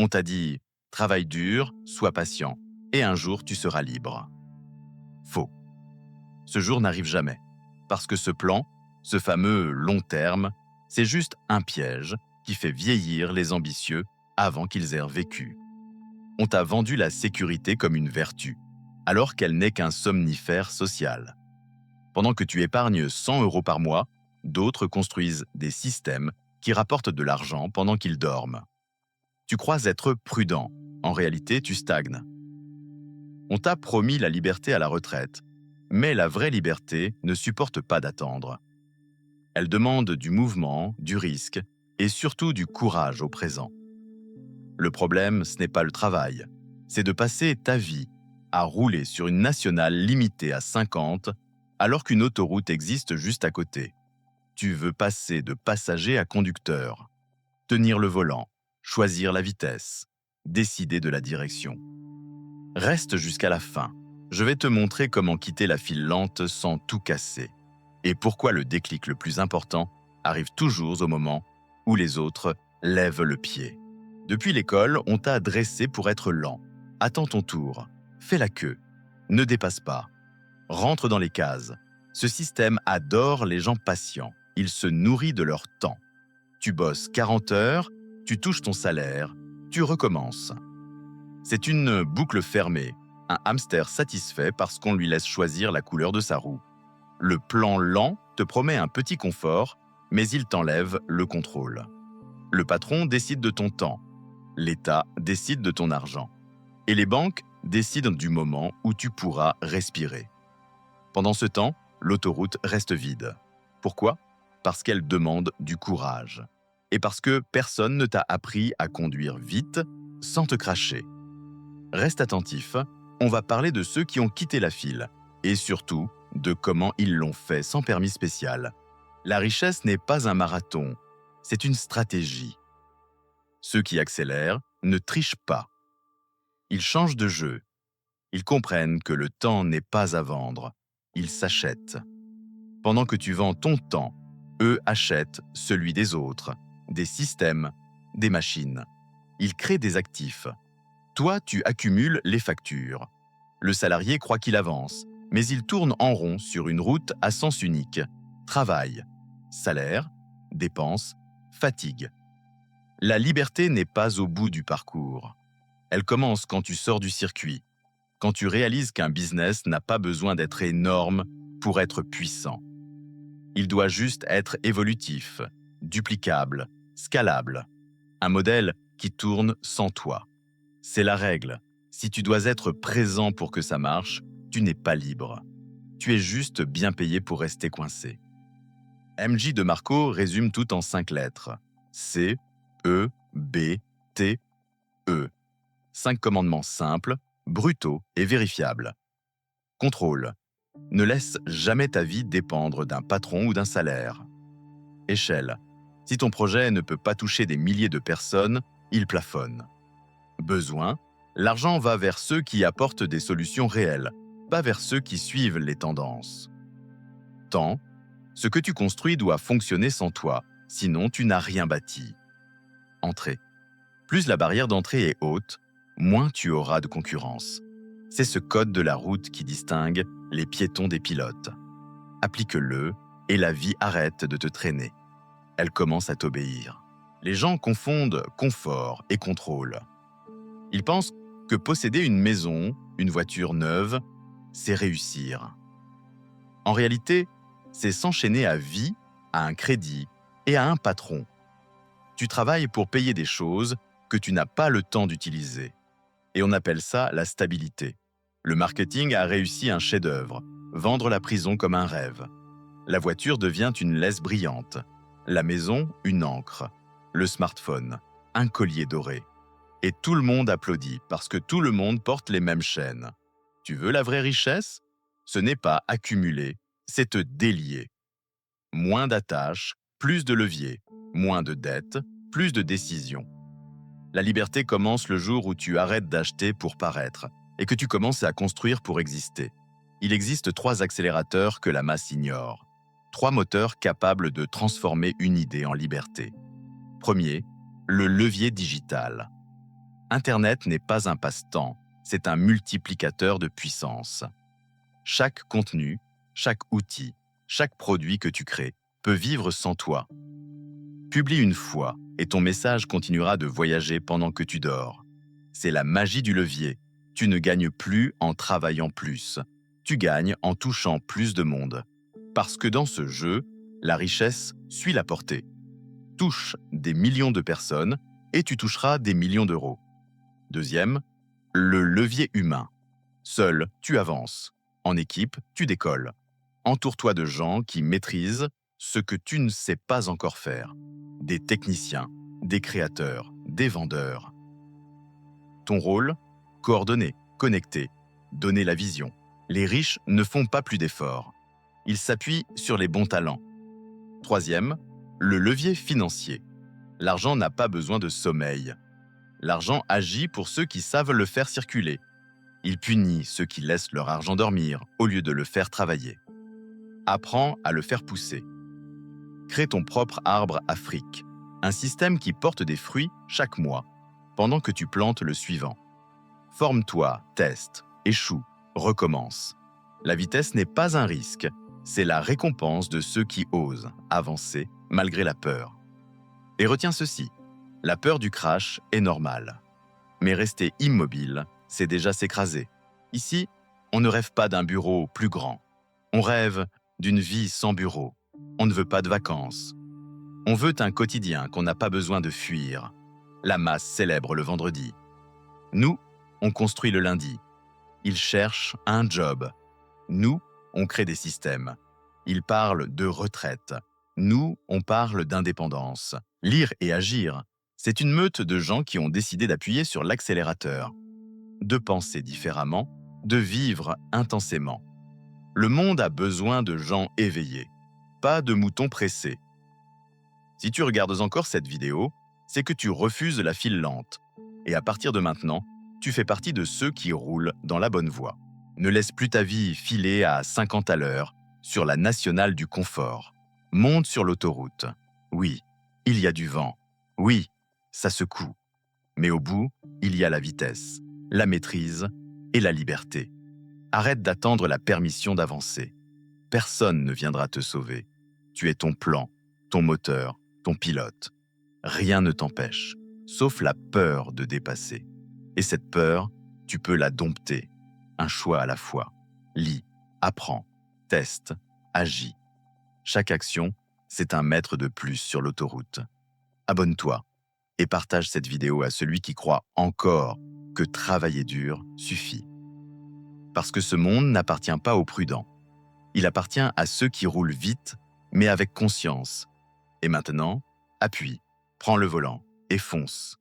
On t'a dit « travaille dur, sois patient, et un jour tu seras libre ». Faux. Ce jour n'arrive jamais, parce que ce plan, ce fameux long terme, c'est juste un piège qui fait vieillir les ambitieux avant qu'ils aient vécu. On t'a vendu la sécurité comme une vertu, alors qu'elle n'est qu'un somnifère social. Pendant que tu épargnes 100 € par mois, d'autres construisent des systèmes qui rapportent de l'argent pendant qu'ils dorment. Tu crois être prudent, en réalité tu stagnes. On t'a promis la liberté à la retraite, mais la vraie liberté ne supporte pas d'attendre. Elle demande du mouvement, du risque et surtout du courage au présent. Le problème, ce n'est pas le travail, c'est de passer ta vie à rouler sur une nationale limitée à 50 alors qu'une autoroute existe juste à côté. Tu veux passer de passager à conducteur, tenir le volant, choisir la vitesse, décider de la direction. Reste jusqu'à la fin. Je vais te montrer comment quitter la file lente sans tout casser. Et pourquoi le déclic le plus important arrive toujours au moment où les autres lèvent le pied. Depuis l'école, on t'a dressé pour être lent. Attends ton tour. Fais la queue. Ne dépasse pas. Rentre dans les cases. Ce système adore les gens patients. Il se nourrit de leur temps. Tu bosses 40 heures, tu touches ton salaire, tu recommences. C'est une boucle fermée, un hamster satisfait parce qu'on lui laisse choisir la couleur de sa roue. Le plan lent te promet un petit confort, mais il t'enlève le contrôle. Le patron décide de ton temps, l'État décide de ton argent, et les banques décident du moment où tu pourras respirer. Pendant ce temps, l'autoroute reste vide. Pourquoi ? Parce qu'elle demande du courage. Et parce que personne ne t'a appris à conduire vite sans te cracher. Reste attentif, on va parler de ceux qui ont quitté la file et surtout de comment ils l'ont fait sans permis spécial. La richesse n'est pas un marathon, c'est une stratégie. Ceux qui accélèrent ne trichent pas. Ils changent de jeu. Ils comprennent que le temps n'est pas à vendre, il s'achète. Pendant que tu vends ton temps, eux achètent celui des autres, des systèmes, des machines. Ils créent des actifs. Toi, tu accumules les factures. Le salarié croit qu'il avance, mais il tourne en rond sur une route à sens unique. Travail, salaire, dépenses, fatigue. La liberté n'est pas au bout du parcours. Elle commence quand tu sors du circuit, quand tu réalises qu'un business n'a pas besoin d'être énorme pour être puissant. Il doit juste être évolutif, duplicable, scalable. Un modèle qui tourne sans toi. C'est la règle. Si tu dois être présent pour que ça marche, tu n'es pas libre. Tu es juste bien payé pour rester coincé. MJ de Marco résume tout en 5 lettres. C, E, B, T, E. 5 commandements simples, brutaux et vérifiables. Contrôle. Ne laisse jamais ta vie dépendre d'un patron ou d'un salaire. Échelle. Si ton projet ne peut pas toucher des milliers de personnes, il plafonne. Besoin. L'argent va vers ceux qui apportent des solutions réelles, pas vers ceux qui suivent les tendances. Temps. Ce que tu construis doit fonctionner sans toi, sinon tu n'as rien bâti. Entrée. Plus la barrière d'entrée est haute, moins tu auras de concurrence. C'est ce code de la route qui distingue les piétons des pilotes. Applique-le et la vie arrête de te traîner. Elle commence à t'obéir. Les gens confondent confort et contrôle. Ils pensent que posséder une maison, une voiture neuve, c'est réussir. En réalité, c'est s'enchaîner à vie, à un crédit et à un patron. Tu travailles pour payer des choses que tu n'as pas le temps d'utiliser. Et on appelle ça la stabilité. Le marketing a réussi un chef-d'œuvre, vendre la prison comme un rêve. La voiture devient une laisse brillante. La maison, une encre. Le smartphone, un collier doré. Et tout le monde applaudit parce que tout le monde porte les mêmes chaînes. Tu veux la vraie richesse ? Ce n'est pas accumuler, c'est te délier. Moins d'attaches, plus de leviers. Moins de dettes, plus de décisions. La liberté commence le jour où tu arrêtes d'acheter pour paraître et que tu commences à construire pour exister. Il existe 3 accélérateurs que la masse ignore. 3 moteurs capables de transformer une idée en liberté. Premier, le levier digital. Internet n'est pas un passe-temps, c'est un multiplicateur de puissance. Chaque contenu, chaque outil, chaque produit que tu crées peut vivre sans toi. Publie une fois et ton message continuera de voyager pendant que tu dors. C'est la magie du levier. Tu ne gagnes plus en travaillant plus. Tu gagnes en touchant plus de monde. Parce que dans ce jeu, la richesse suit la portée. Touche des millions de personnes et tu toucheras des millions d'euros. Deuxième, le levier humain. Seul, tu avances. En équipe, tu décolles. Entoure-toi de gens qui maîtrisent ce que tu ne sais pas encore faire. Des techniciens, des créateurs, des vendeurs. Ton rôle? Coordonner, connecter, donner la vision. Les riches ne font pas plus d'efforts. Ils s'appuient sur les bons talents. Troisième, le levier financier. L'argent n'a pas besoin de sommeil. L'argent agit pour ceux qui savent le faire circuler. Il punit ceux qui laissent leur argent dormir au lieu de le faire travailler. Apprends à le faire pousser. Crée ton propre arbre Afrique, un système qui porte des fruits chaque mois, pendant que tu plantes le suivant. Forme-toi, teste, échoue, recommence. La vitesse n'est pas un risque, c'est la récompense de ceux qui osent avancer malgré la peur. Et retiens ceci, la peur du crash est normale. Mais rester immobile, c'est déjà s'écraser. Ici, on ne rêve pas d'un bureau plus grand. On rêve d'une vie sans bureau. On ne veut pas de vacances. On veut un quotidien qu'on n'a pas besoin de fuir. La masse célèbre le vendredi. Nous, on construit le lundi. Ils cherchent un job. Nous, on crée des systèmes. Ils parlent de retraite. Nous, on parle d'indépendance. Lire et agir, c'est une meute de gens qui ont décidé d'appuyer sur l'accélérateur, de penser différemment, de vivre intensément. Le monde a besoin de gens éveillés, pas de moutons pressés. Si tu regardes encore cette vidéo, c'est que tu refuses la file lente. Et à partir de maintenant, tu fais partie de ceux qui roulent dans la bonne voie. Ne laisse plus ta vie filer à 50 à l'heure sur la nationale du confort. Monte sur l'autoroute. Oui, il y a du vent. Oui, ça secoue. Mais au bout, il y a la vitesse, la maîtrise et la liberté. Arrête d'attendre la permission d'avancer. Personne ne viendra te sauver. Tu es ton plan, ton moteur, ton pilote. Rien ne t'empêche, sauf la peur de dépasser. Et cette peur, tu peux la dompter. Un choix à la fois. Lis, apprends, teste, agis. Chaque action, c'est un mètre de plus sur l'autoroute. Abonne-toi et partage cette vidéo à celui qui croit encore que travailler dur suffit. Parce que ce monde n'appartient pas aux prudents. Il appartient à ceux qui roulent vite, mais avec conscience. Et maintenant, appuie, prends le volant et fonce.